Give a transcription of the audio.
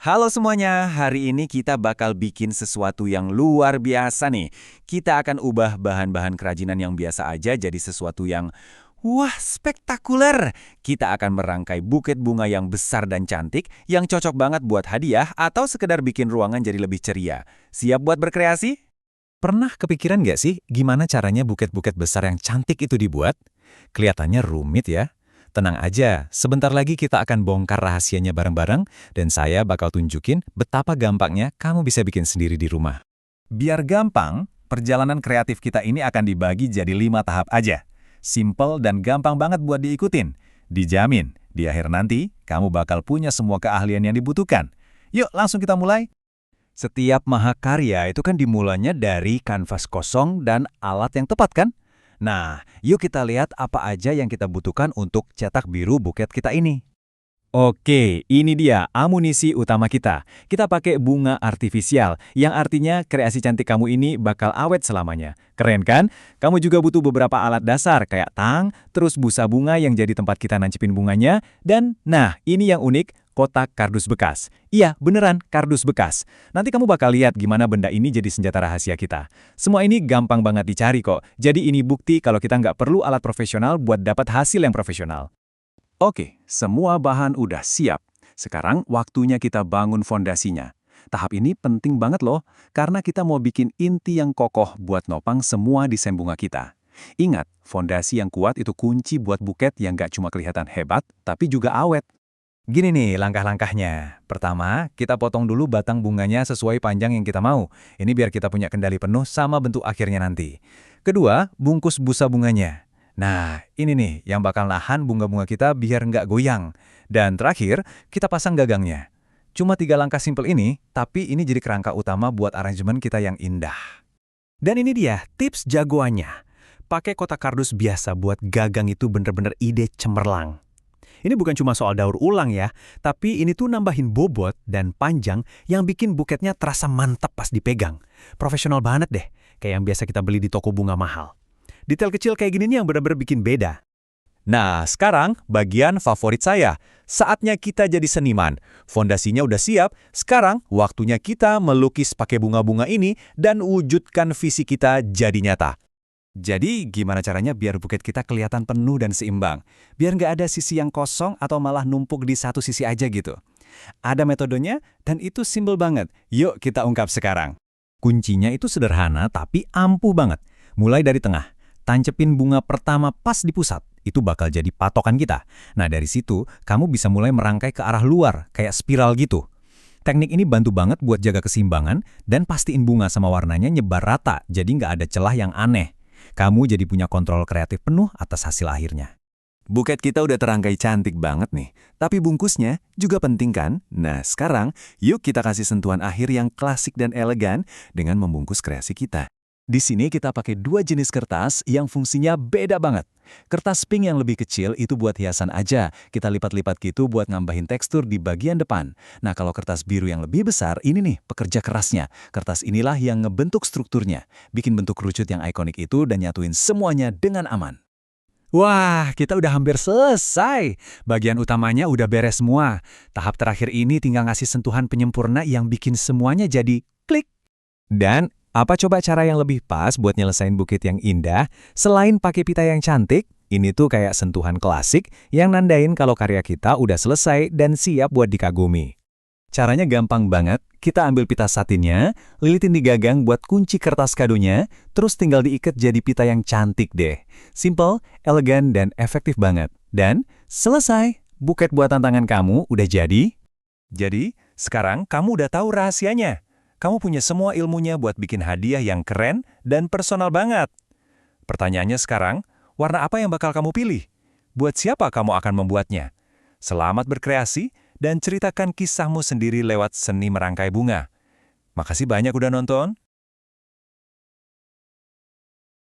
Halo semuanya, hari ini kita bakal bikin sesuatu yang luar biasa nih. Kita akan ubah bahan-bahan kerajinan yang biasa aja jadi sesuatu yang, wah, spektakuler. Kita akan merangkai buket bunga yang besar dan cantik, yang cocok banget buat hadiah atau sekedar bikin ruangan jadi lebih ceria. Siap buat berkreasi? Pernah kepikiran nggak sih gimana caranya buket-buket besar yang cantik itu dibuat? Kelihatannya rumit ya. Tenang aja, sebentar lagi kita akan bongkar rahasianya bareng-bareng dan saya bakal tunjukin betapa gampangnya kamu bisa bikin sendiri di rumah. Biar gampang, perjalanan kreatif kita ini akan dibagi jadi 5 tahap aja. Simple dan gampang banget buat diikutin. Dijamin, di akhir nanti, kamu bakal punya semua keahlian yang dibutuhkan. Yuk, langsung kita mulai. Setiap mahakarya itu kan dimulainya dari kanvas kosong dan alat yang tepat kan? Nah, yuk kita lihat apa aja yang kita butuhkan untuk cetak biru buket kita ini. Oke, ini dia amunisi utama kita. Kita pakai bunga artifisial, yang artinya kreasi cantik kamu ini bakal awet selamanya. Keren kan? Kamu juga butuh beberapa alat dasar kayak tang, terus busa bunga yang jadi tempat kita nancepin bunganya, dan nah, ini yang unik, kotak kardus bekas. Iya, beneran, kardus bekas. Nanti kamu bakal lihat gimana benda ini jadi senjata rahasia kita. Semua ini gampang banget dicari kok. Jadi ini bukti kalau kita nggak perlu alat profesional buat dapat hasil yang profesional. Oke, semua bahan udah siap. Sekarang waktunya kita bangun fondasinya. Tahap ini penting banget loh, karena kita mau bikin inti yang kokoh buat nopang semua desain bunga kita. Ingat, fondasi yang kuat itu kunci buat buket yang nggak cuma kelihatan hebat, tapi juga awet. Gini nih langkah-langkahnya. Pertama, kita potong dulu batang bunganya sesuai panjang yang kita mau. Ini biar kita punya kendali penuh sama bentuk akhirnya nanti. Kedua, bungkus busa bunganya. Nah, ini nih yang bakal nahan bunga-bunga kita biar nggak goyang. Dan terakhir, kita pasang gagangnya. Cuma 3 langkah simpel ini, tapi ini jadi kerangka utama buat aransemen kita yang indah. Dan ini dia tips jagoannya. Pakai kotak kardus biasa buat gagang itu bener-bener ide cemerlang. Ini bukan cuma soal daur ulang ya, tapi ini tuh nambahin bobot dan panjang yang bikin buketnya terasa mantap pas dipegang. Profesional banget deh, kayak yang biasa kita beli di toko bunga mahal. Detail kecil kayak gini nih yang benar-benar bikin beda. Nah, sekarang bagian favorit saya. Saatnya kita jadi seniman. Fondasinya udah siap, sekarang waktunya kita melukis pakai bunga-bunga ini dan wujudkan visi kita jadi nyata. Jadi, gimana caranya biar buket kita kelihatan penuh dan seimbang? Biar nggak ada sisi yang kosong atau malah numpuk di satu sisi aja gitu. Ada metodenya dan itu simpel banget. Yuk kita ungkap sekarang. Kuncinya itu sederhana tapi ampuh banget. Mulai dari tengah. Tancepin bunga pertama pas di pusat, itu bakal jadi patokan kita. Nah dari situ, kamu bisa mulai merangkai ke arah luar, kayak spiral gitu. Teknik ini bantu banget buat jaga keseimbangan dan pastiin bunga sama warnanya nyebar rata, jadi nggak ada celah yang aneh. Kamu jadi punya kontrol kreatif penuh atas hasil akhirnya. Buket kita udah terangkai cantik banget nih, tapi bungkusnya juga penting kan? Nah sekarang, yuk kita kasih sentuhan akhir yang klasik dan elegan dengan membungkus kreasi kita. Di sini kita pakai 2 jenis kertas yang fungsinya beda banget. Kertas pink yang lebih kecil itu buat hiasan aja, kita lipat-lipat gitu buat nambahin tekstur di bagian depan. Nah kalau kertas biru yang lebih besar, ini nih pekerja kerasnya. Kertas inilah yang ngebentuk strukturnya, bikin bentuk kerucut yang ikonik itu dan nyatuin semuanya dengan aman. Wah, kita udah hampir selesai. Bagian utamanya udah beres semua. Tahap terakhir ini tinggal ngasih sentuhan penyempurna yang bikin semuanya jadi klik. Dan apa coba cara yang lebih pas buat nyelesain bukit yang indah? Selain pakai pita yang cantik, ini tuh kayak sentuhan klasik yang nandain kalau karya kita udah selesai dan siap buat dikagumi. Caranya gampang banget, kita ambil pita satinnya, lilitin di gagang buat kunci kertas kadonya, terus tinggal diikat jadi pita yang cantik deh. Simple, elegan, dan efektif banget. Dan selesai, buket buatan tangan kamu udah jadi. Jadi, sekarang kamu udah tahu rahasianya. Kamu punya semua ilmunya buat bikin hadiah yang keren dan personal banget. Pertanyaannya sekarang, warna apa yang bakal kamu pilih? Buat siapa kamu akan membuatnya? Selamat berkreasi dan ceritakan kisahmu sendiri lewat seni merangkai bunga. Makasih banyak udah nonton.